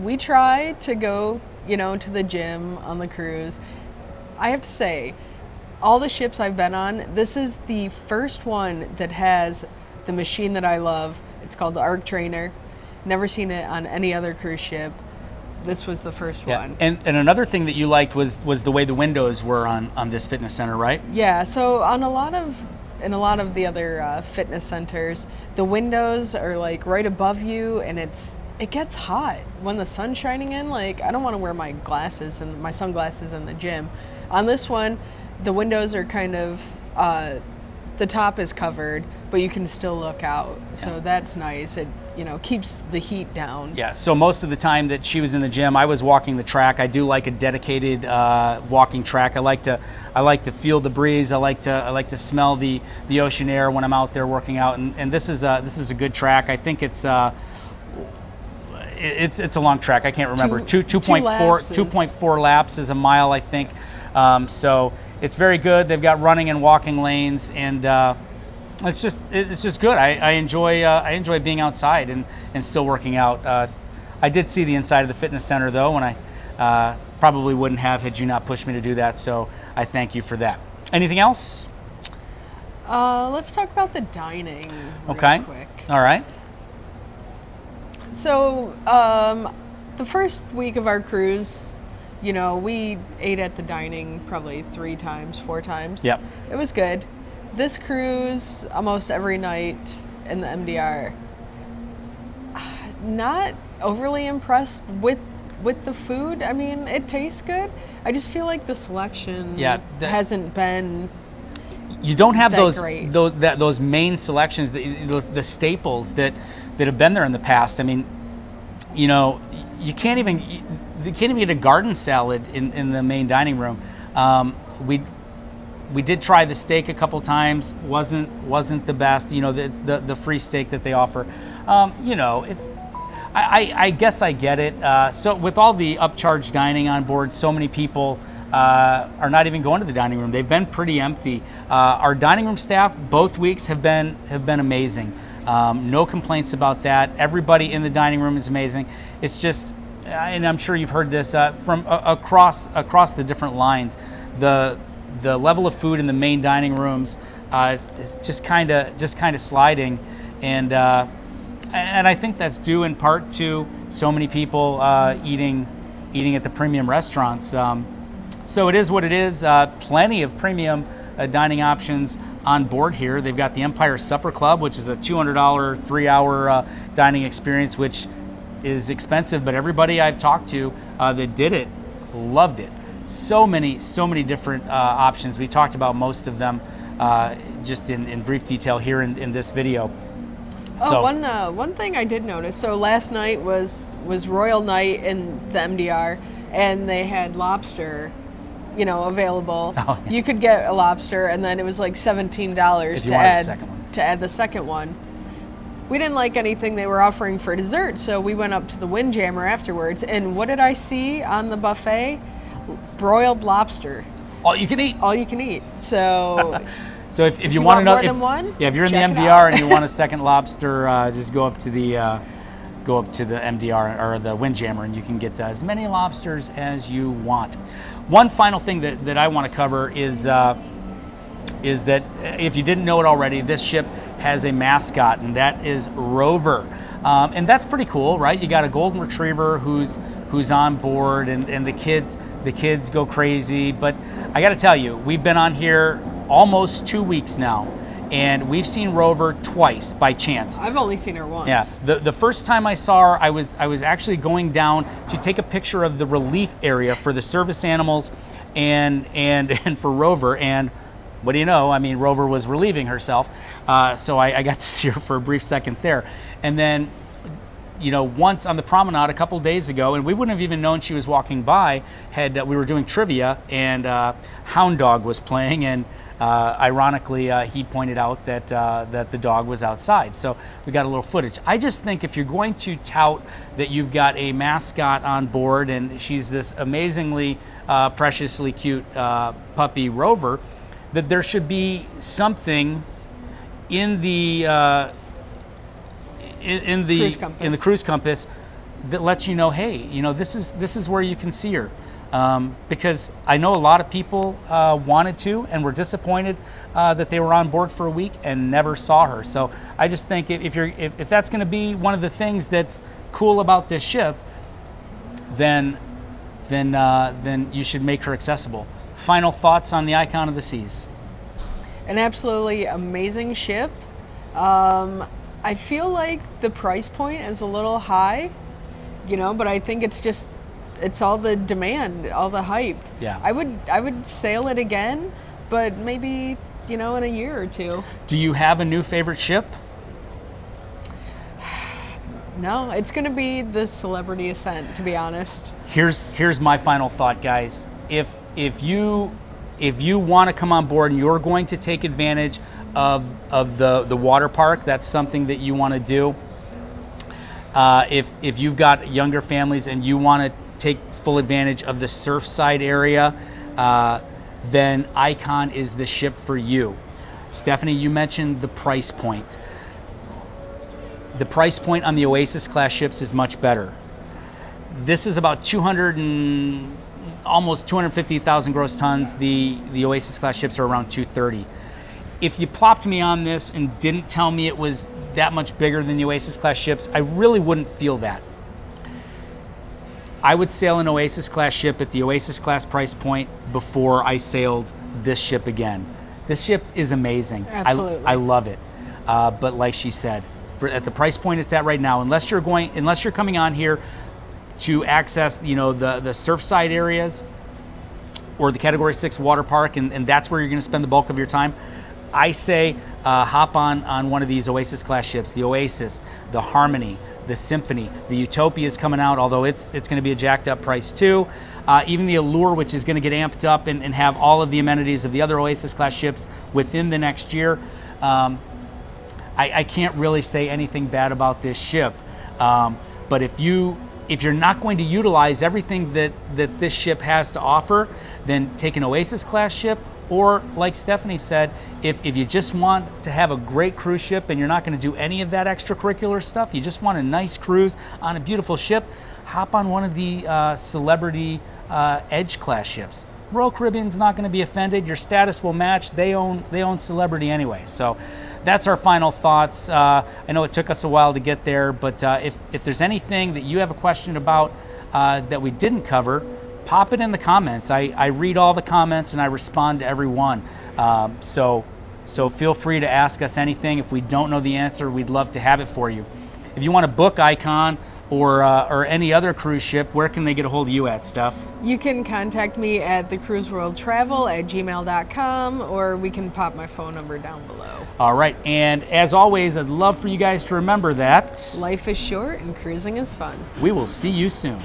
we try to go, you know, to the gym on the cruise. I have to say, all the ships I've been on, this is the first one that has the machine that I love. It's called the Arc Trainer. Never seen it on any other cruise ship. This was the first one. And another thing that you liked was the way the windows were on this fitness center, right? Yeah, so on in a lot of the other fitness centers, the windows are like right above you, and it gets hot when the sun's shining in. Like, I don't want to wear my glasses and my sunglasses in the gym. On this one, the windows are kind of the top is covered, but you can still look out. So that's nice. It, you know, keeps the heat down. Yeah, so most of the time that she was in the gym, I was walking the track. I do like a dedicated walking track. I like to feel the breeze. I like to smell the ocean air when I'm out there working out. And this is a good track. I think it's a long track. I can't remember. 2.4 laps is a mile, I think. So it's very good. They've got running and walking lanes, and it's just good. I enjoy being outside and still working out. I did see the inside of the fitness center though, when I probably wouldn't have had you not pushed me to do that. So I thank you for that. Anything else? Let's talk about the dining real quick. All right. So the first week of our cruise, you know, we ate at the dining probably 4 times. Yep. It was good. This cruise, almost every night in the MDR, not overly impressed with the food. I mean, it tastes good. I just feel like the selection hasn't been. You don't have great. those main selections, the staples that have been there in the past. I mean, you know, you can't even get a garden salad in the main dining room. We did try the steak a couple times. wasn't the best. You know, the free steak that they offer. You know, I guess I get it. So with all the upcharge dining on board, so many people are not even going to the dining room. They've been pretty empty. Our dining room staff both weeks have been amazing. No complaints about that. Everybody in the dining room is amazing. It's just, and I'm sure you've heard this from across the different lines, the level of food in the main dining rooms is just kind of sliding, and I think that's due in part to so many people eating at the premium restaurants. So it is what it is. Plenty of premium dining options on board here. They've got the Empire Supper Club, which is a $200 3-hour dining experience, which is expensive, but everybody I've talked to that did it loved it. So many different options. We talked about most of them just in brief detail here in this video. So, one thing I did notice. So last night was Royal Night in the MDR, and they had lobster, you know, available. Oh, yeah. You could get a lobster, and then it was like $17 to add the second one. We didn't like anything they were offering for dessert, so we went up to the Windjammer afterwards. And what did I see on the buffet? Broiled lobster. All you can eat. All you can eat. So. So if you want more than one, if you're in the MDR and you want a second lobster, just go up to the MDR or the Windjammer, and you can get as many lobsters as you want. One final thing that I want to cover is that if you didn't know it already, this ship has a mascot, and that is Rover, and that's pretty cool, right? You got a golden retriever who's on board, and the kids go crazy. But I got to tell you, we've been on here almost 2 weeks now, and we've seen Rover twice by chance. I've only seen her once. Yeah, the first time I saw her, I was actually going down to take a picture of the relief area for the service animals and for Rover, and what do you know? I mean, Rover was relieving herself, so I got to see her for a brief second there, and then once on the promenade a couple days ago, and we wouldn't have even known she was walking by, we were doing trivia, and Hound Dog was playing, and ironically, he pointed out that the dog was outside. So we got a little footage. I just think if you're going to tout that you've got a mascot on board, and she's this amazingly preciously cute puppy Rover, that there should be something in the cruise compass that lets you know, hey, this is where you can see her. Because I know a lot of people wanted to and were disappointed that they were on board for a week and never saw her. So I just think if that's going to be one of the things that's cool about this ship, then you should make her accessible. Final thoughts on the Icon of the Seas? An absolutely amazing ship. I feel like the price point is a little high, but I think it's all the demand, all the hype. Yeah. I would sail it again, but maybe, in a year or two. Do you have a new favorite ship? No, it's going to be the Celebrity Ascent, to be honest. Here's my final thought, guys. If you want to come on board and you're going to take advantage of the water park, that's something that you want to do. If you've got younger families and you want to take full advantage of the Surfside area, then Icon is the ship for you. Stephanie, you mentioned the price point. The price point on the Oasis class ships is much better. This is about almost 250,000 gross tons. The Oasis class ships are around 230. If you plopped me on this and didn't tell me it was that much bigger than the Oasis class ships, I really wouldn't feel that. I would sail an Oasis class ship at the Oasis class price point before I sailed this ship again. This ship is amazing. Absolutely. I love it. But like she said, at the price point it's at right now, unless you're coming on here to access, the Surfside areas or the Category 6 water park, and that's where you're going to spend the bulk of your time, I say hop on one of these Oasis class ships, the Oasis, the Harmony, the Symphony, the Utopia is coming out, although it's going to be a jacked up price too. Even the Allure, which is going to get amped up and have all of the amenities of the other Oasis class ships within the next year. I can't really say anything bad about this ship, but if you're not going to utilize everything that this ship has to offer, then take an Oasis class ship, or like Stephanie said, if you just want to have a great cruise ship and you're not going to do any of that extracurricular stuff, you just want a nice cruise on a beautiful ship, hop on one of the Celebrity Edge class ships. Royal Caribbean's not going to be offended. Your status will match. They own Celebrity anyway. So that's our final thoughts. I know it took us a while to get there, but if there's anything that you have a question about that we didn't cover, pop it in the comments. I read all the comments and I respond to every one. So feel free to ask us anything. If we don't know the answer, we'd love to have it for you. If you want to book Icon or any other cruise ship, where can they get a hold of you at, Steph? You can contact me at thecruiseworldtravel@gmail.com, or we can pop my phone number down below. All right, and as always, I'd love for you guys to remember that life is short and cruising is fun. We will see you soon.